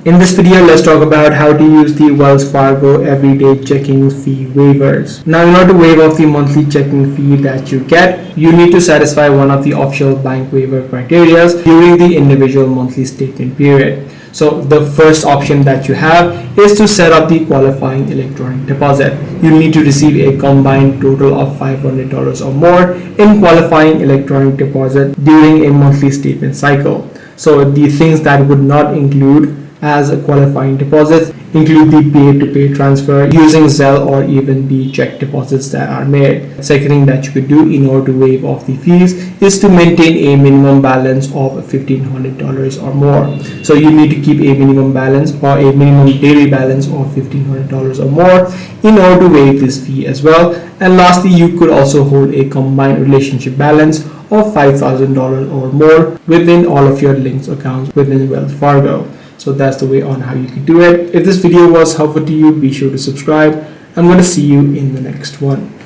In this video, let's talk about how to use the Wells Fargo Everyday Checking fee waivers. Now, in order to waive off the monthly checking fee that you get, you need to satisfy one of the official bank waiver criteria during the individual monthly statement period. So the first option that you have is to set up the qualifying electronic deposit. You need to receive a combined total of $500 or more in qualifying electronic deposit during a monthly statement cycle. So the things that would not include as a qualifying deposits include the pay-to-pay transfer using Zelle or even the check deposits that are made. Second thing that you could do in order to waive off the fees is to maintain a minimum balance of $1,500 or more. So you need to keep a minimum balance or a minimum daily balance of $1,500 or more in order to waive this fee as well. And lastly, you could also hold a combined relationship balance of $5,000 or more within all of your linked accounts within Wells Fargo. So that's the way on how you can do it. If this video was helpful to you, be sure to subscribe. I'm going to see you in the next one.